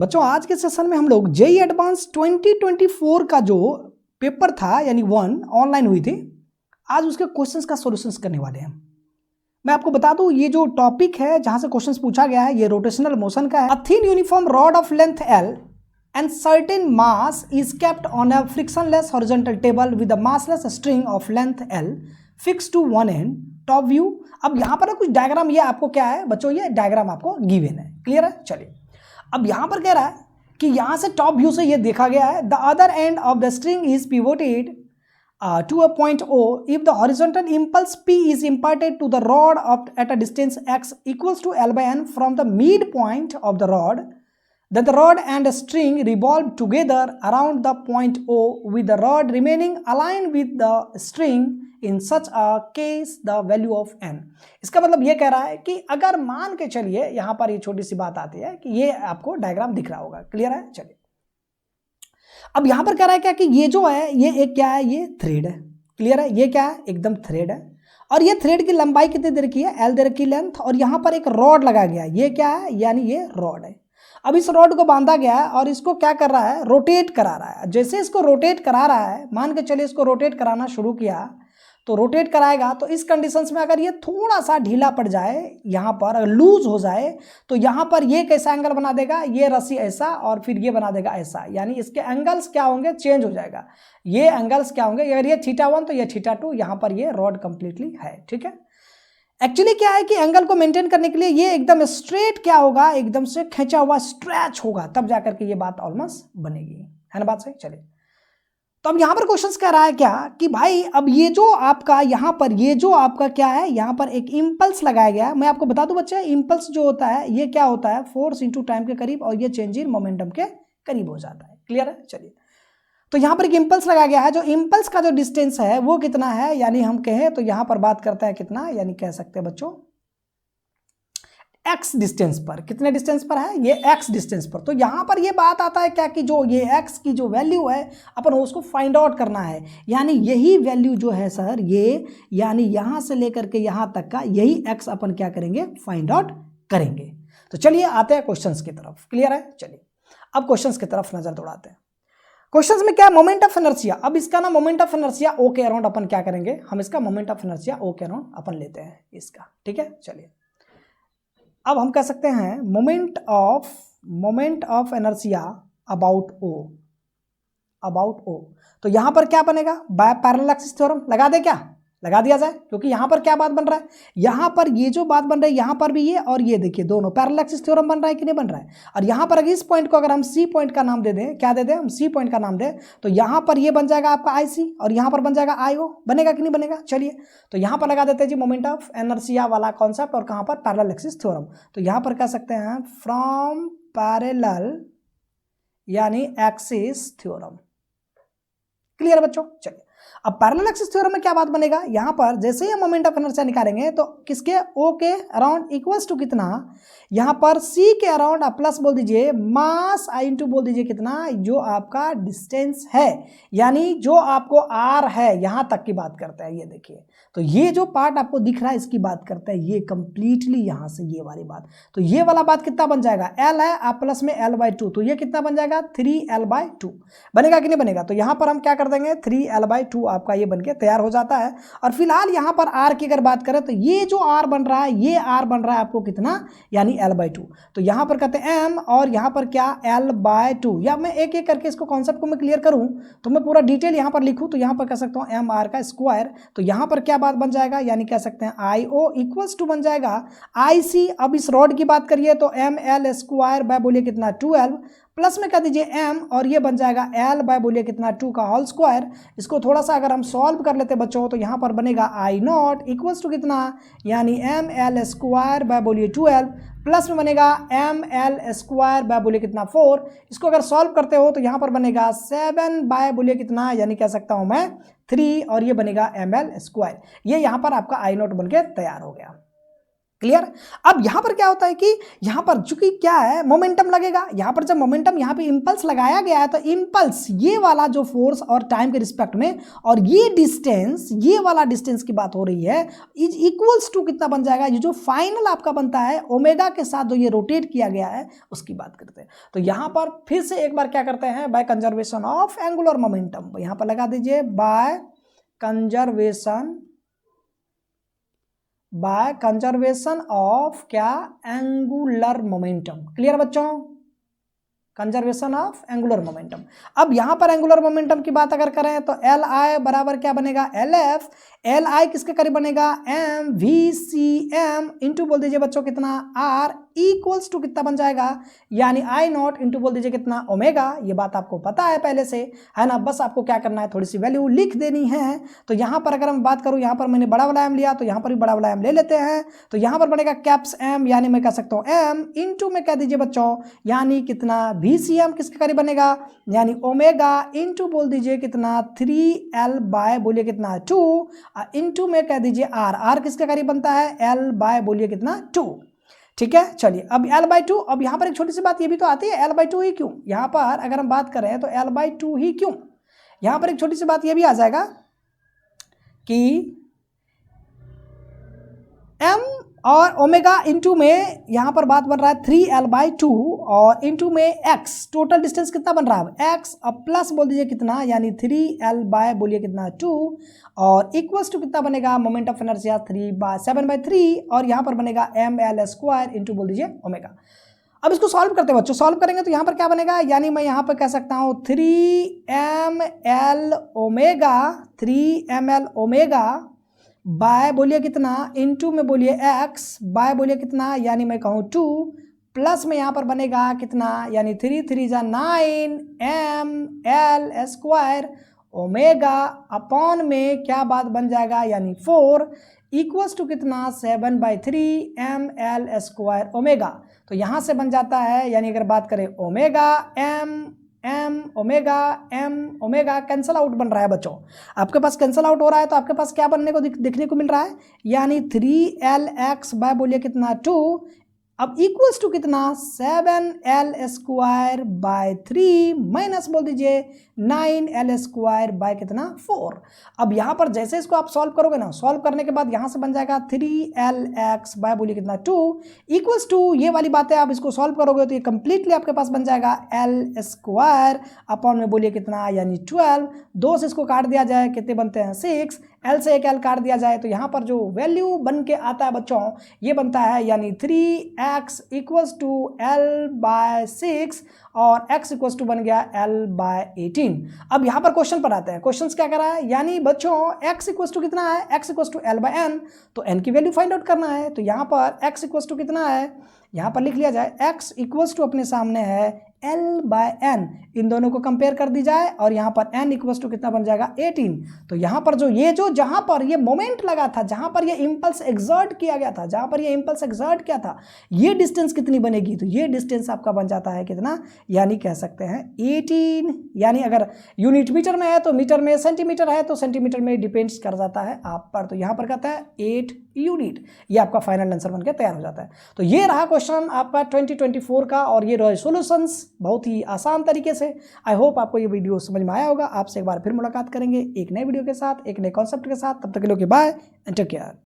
बच्चों आज के सेशन में हम लोग जेई एडवांस 2024 का जो पेपर था यानी 1 ऑनलाइन हुई थी, आज उसके क्वेश्चंस का सॉल्यूशंस करने वाले हैं। मैं आपको बता दूं ये जो टॉपिक है जहां से क्वेश्चंस पूछा गया है ये रोटेशनल मोशन का है। A thin uniform rod of length L and certain mass is kept on a frictionless horizontal table with a massless string of length L fixed to one end top view। अब यहां पर कुछ diagram, ये आपको क्या है बच्चों, ये डायग्राम आपको गिवन है, क्लियर है। चलिए अब यहां पर कह रहा है कि यहां से टॉप व्यू से ये देखा गया है, the other end of the string is pivoted to a point O if the horizontal impulse P is imparted to the rod at a distance x equals to L by n from the midpoint of the rod, then the rod and the string revolve together around the point O with the rod remaining aligned with the string in such a case the value of n। इसका मतलब ये कह रहा है कि अगर मान के चलिए यहाँ पर ये छोटी सी बात आती है कि ये आपको डायग्राम दिख रहा होगा, क्लियर है। चलिए अब यहां पर कह रहा है क्या कि ये जो है ये एक क्या है, ये थ्रेड है, क्लियर है। ये क्या है, एकदम थ्रेड है और ये थ्रेड की लंबाई कितनी दे रखी है, L दे रखी लेंथ, और यहां पर एक रॉड लगा गया है, ये क्या है यानी ये रॉड है। अब इस रॉड को बांधा गया है और इसको क्या कर रहा है, रोटेट करा रहा है। जैसे इसको रोटेट करा रहा है, मान के चलिए इसको रोटेट कराना शुरू किया तो रोटेट कराएगा, तो इस कंडीशंस में अगर ये थोड़ा सा ढीला पड़ जाए, यहाँ पर अगर लूज हो जाए तो यहाँ पर ये कैसा एंगल बना देगा, ये रस्सी ऐसा और फिर ये बना देगा ऐसा, यानी इसके एंगल्स क्या होंगे, चेंज हो जाएगा। ये एंगल्स क्या होंगे, अगर ये θ1 तो ये θ2, यहाँ पर ये रॉड कंप्लीटली है, ठीक है। एक्चुअली क्या है कि एंगल को मेंटेन करने के लिए ये एकदम स्ट्रेट क्या होगा, एकदम से खींचा हुआ स्ट्रेच होगा, तब जाकर के ये बात ऑलमोस्ट बनेगी, है ना बात सही। चलिए तो अब यहां पर क्वेश्चंस कह रहा है क्या कि भाई अब ये जो आपका यहां पर ये जो आपका क्या है, यहां पर एक इंपल्स लगाया गया है। मैं आपको बता दूं बच्चे, इंपल्स जो होता है ये क्या होता है, फोर्स इनटू टाइम के करीब, और ये चेंज इन मोमेंटम के करीब हो जाता है, क्लियर है। चलिए तो यहां पर एक इंपल्स लगाया गया है, जो इंपल्स का जो डिस्टेंस है वो कितना है, यानी हम कहें तो यहां पर बात करते हैं कितना, यानी कह सकते हैं बच्चों x डिस्टेंस पर, कितने डिस्टेंस पर है, ये x डिस्टेंस पर। तो यहां पर ये बात आता है क्या कि जो ये x की जो वैल्यू है अपन उसको फाइंड आउट करना है, यानी यही वैल्यू जो है सर ये, यानी यहां से लेकर के यहां तक का यही x अपन क्या करेंगे, फाइंड आउट करेंगे। तो चलिए आते हैं क्वेश्चंस की तरफ, क्लियर है। चलिए अब क्वेश्चंस की तरफ नजर दौड़ाते हैं। क्वेश्चंस में क्या है, मोमेंट ऑफ इनर्शिया। अब इसका ना मोमेंट ऑफ इनर्शिया O के अराउंड अपन क्या करेंगे, हम इसका मोमेंट ऑफ इनर्शिया O के अराउंड अपन लेते हैं इसका, ठीक है। चलिए अब हम कह सकते हैं moment of inertia about O। तो यहां पर क्या बनेगा, बाय पैरेलल एक्सिस थ्योरम लगा दे, क्या लगा दिया जाए, क्योंकि यहां पर क्या बात बन रहा है, यहां पर ये जो बात बन रही है यहां पर भी ये, और ये देखिए दोनों पैरेलल एक्सिस थ्योरम बन रहा है कि नहीं बन रहा है। और यहां पर अगर इस पॉइंट को अगर हम C पॉइंट का नाम दे दें, क्या दे दें हम, C पॉइंट का नाम दें, तो यहां पर ये बन जाएगा आपका IC और यहां पर बन जाएगा IO, बनेगा कि नहीं बनेगा। चलिए तो यहां पर लगा देते हैं जी मोमेंट ऑफ इनर्शिया वाला कॉन्सेप्ट, और कहां पर, पैरेलल एक्सिस थ्योरम। तो यहां पर कह सकते हैं फ्रॉम पैरेलल यानी एक्सिस थ्योरम, क्लियर है बच्चों। चलिए अब पैरेलल एक्सिस थ्योरम में क्या बात बनेगा, यहां पर जैसे ही मोमेंट ऑफ इनर्शिया निकालेंगे तो किसके, O के अराउंड इक्वल्स टू कितना, यहां पर C के अराउंड आप प्लस बोल दीजिए मास I इंटू बोल दीजिए कितना, जो आपका डिस्टेंस है, यानी जो आपको R है, यहां तक की बात करता है। ये देखिए तो ये जो पार्ट आपको दिख रहा है इसकी बात करता है, ये कंप्लीटली यहां से ये वाली बात, तो ये वाला बात कितना बन जाएगा, L है आप प्लस में L/2, तो ये कितना बन जाएगा 3L/2, बनेगा कि नहीं बनेगा। तो यहां पर हम क्या कर देंगे, 3L/2 आपका ये बनके तैयार हो जाता है। और फिलहाल यहां पर R की अगर बात करें तो ये जो R बन रहा है, ये R बन रहा है आपको कितना, यानी L/2। तो यहां पर कहते हैं M और यहां पर क्या L/2, या मैं एक एक करके इसको कॉन्सेप्ट को मैं क्लियर करूं तो मैं पूरा डिटेल यहां पर लिखूं तो यहां पर कह सकता हूं MR का स्क्वायर। तो यहां पर क्या बात बन जाएगा, यानी कह सकते हैं IO इक्वल्स टू बन जाएगा IC। अब इस रॉड की बात करिए तो ML स्क्वायर बाय बोलिए कितना 12 प्लस में कह दीजिए M, और ये बन जाएगा L बाय बोलिए कितना 2 का होल स्क्वायर। इसको थोड़ा सा अगर हम सॉल्व कर लेते बच्चों तो यहाँ पर बनेगा I0 इक्वल्स टू कितना, यानी ML स्क्वायर बाय बोलिए 12 प्लस में बनेगा ML स्क्वायर बाय बोलिए कितना 4। इसको अगर सॉल्व करते हो तो यहाँ पर बनेगा 7 बाय बोलिए कितना, यानी कह सकता हूँ मैं 3, और ये बनेगा ML स्क्वायर। ये यहाँ पर आपका I0 बन के तैयार हो गया। क्लियर। अब यहां पर क्या होता है कि यहां पर चूंकि क्या है, मोमेंटम लगेगा, यहां पर जब मोमेंटम यहां पे इंपल्स लगाया गया है तो इंपल्स ये वाला जो फोर्स और टाइम के रिस्पेक्ट में, और ये डिस्टेंस, ये वाला डिस्टेंस की बात हो रही है, इज इक्वल्स टू कितना बन जाएगा, ये जो फाइनल आपका बनता है ओमेगा के साथ जो ये रोटेट किया गया है उसकी बात करते हैं। तो यहां पर फिर से एक बार क्या करते हैं, by conservation of angular momentum, यहां पर लगा दीजिए बाय कंजर्वेशन ऑफ क्या, एंगुलर मोमेंटम। क्लियर बच्चों, कंजर्वेशन ऑफ एंगुलर मोमेंटम। अब यहां पर एंगुलर मोमेंटम की बात अगर करें तो एल आई बराबर क्या बनेगा, एल एफ, एल आई किसके करीब बनेगा, M V C M into बोल दीजिए बच्चों कितना, आर इक्वल्स टू कितना बन जाएगा, यानी आई नॉट इंटू बोल दीजिए कितना, ओमेगा। ये बात आपको पता है पहले से, है ना, बस आपको क्या करना है, थोड़ी सी वैल्यू लिख देनी है। तो यहां पर अगर मैं बात करूं, यहां पर मैंने बड़ा वाला एम लिया तो यहां पर भी बड़ा वाला एम ले लेते हैं, तो यहां पर बनेगा कैप्स एम, यानी मैं कह सकता हूं एम इंटू में कह दीजिए बच्चों, यानी कितना, वी सी एम किसके करीब बनेगा, यानी ओमेगा इंटू बोल दीजिए कितना 3L बाय बोलिए कितना 2 इंटू में कह दीजिए आर, आर किसके करीब बनता है, L बाय बोलिए कितना 2। ठीक है, चलिए अब L/2। अब यहां पर एक छोटी सी बात ये भी तो आती है, L/2 ही क्यों, यहां पर अगर हम बात करें तो L/2 ही क्यों, यहां पर एक छोटी सी बात ये भी आ जाएगा कि m और ओमेगा इंटू में यहां पर बात बन रहा है 3L/2 और इंटू में x, टोटल डिस्टेंस कितना बन रहा है x, अब प्लस बोल दीजिए कितना, यानी 3L बाय बोलिए कितना 2 और इक्वल्स टू कितना बनेगा, मोमेंट ऑफ इनर्शिया 7/3 और यहां पर बनेगा ml स्क्वायर इंटू बोल दीजिए ओमेगा। अब इसको सॉल्व करते हैं बच्चों, सॉल्व करेंगे तो यहां पर क्या बनेगा, यानी मैं यहां पर कह सकता हूं 3ml ओमेगा बाय बोलिए कितना इंटू में बोलिए x बाय बोलिए कितना, यानी मैं कहूँ 2 प्लस में यहाँ पर बनेगा कितना, यानी 3 3 जा 9 ml स्क्वायर ओमेगा अपॉन में क्या बात बन जाएगा, यानी 4 इक्वल्स टू कितना 7/3 ml स्क्वायर ओमेगा। तो यहाँ से बन जाता है, यानी अगर बात करें omega M omega cancel out बन रहा है बच्चों, आपके पास कैंसल आउट हो रहा है तो आपके पास क्या बनने को देखने को मिल रहा है, यानी 3LX बाय बोलिए कितना 2, अब इक्वल्स टू कितना 7L स्क्वायर बाय 3 माइनस बोल दीजिए 9L स्क्वायर बाय कितना 4। अब यहाँ पर जैसे इसको आप सॉल्व करोगे ना, सॉल्व करने के बाद यहाँ से बन जाएगा 3LX बाय बोलिए कितना 2 इक्वल्स टू, ये वाली बातें आप इसको सॉल्व करोगे तो ये कंप्लीटली आपके पास बन जाएगा L स्क्वायर अपॉन में बोलिए कितना, यानी 12, 2 से इसको काट दिया जाए कितने बनते हैं 6, L से एक L काट दिया जाए तो यहाँ पर जो वैल्यू बन के आता है बच्चों ये बनता है, यानी 3x इक्वल्स टू L/6 और x इक्वल्स टू बन गया L/18। अब यहाँ पर क्वेश्चन पर आते हैं, क्वेश्चन क्या कर रहा है, यानी बच्चों x इक्वल्स टू कितना है, x इक्वल्स टू L/n, तो n की वैल्यू फाइंड आउट करना है। तो यहाँ पर x इक्वल्स टू कितना है, यहाँ पर लिख लिया जाए x इक्वल्स टू अपने सामने है L/n, इन दोनों को कंपेयर कर दी जाए और यहाँ पर n इक्वल्स टू कितना बन जाएगा 18। तो यहाँ पर जहाँ पर ये मोमेंट लगा था, जहाँ पर ये इंपल्स एग्जर्ट किया गया था, जहाँ पर ये इंपल्स एग्जर्ट किया था, ये डिस्टेंस कितनी बनेगी, तो ये डिस्टेंस आपका बन जाता है कितना, यानी कह सकते हैं 18, यानी अगर यूनिट मीटर में है तो मीटर में, सेंटीमीटर है तो सेंटीमीटर में डिपेंड्स कर जाता है आप पर। तो यहाँ पर कहता है 8 यूनिट, ये आपका फाइनल आंसर बनकर तैयार हो जाता है। तो ये रहा क्वेश्चन आपका 2024 का और ये रहे सॉल्यूशंस बहुत ही आसान तरीके से। आई होप आपको ये वीडियो समझ में आया होगा। आपसे एक बार फिर मुलाकात करेंगे एक नए वीडियो के साथ, एक नए कॉन्सेप्ट के साथ। तब तक के लिए बाय एंड टेक केयर।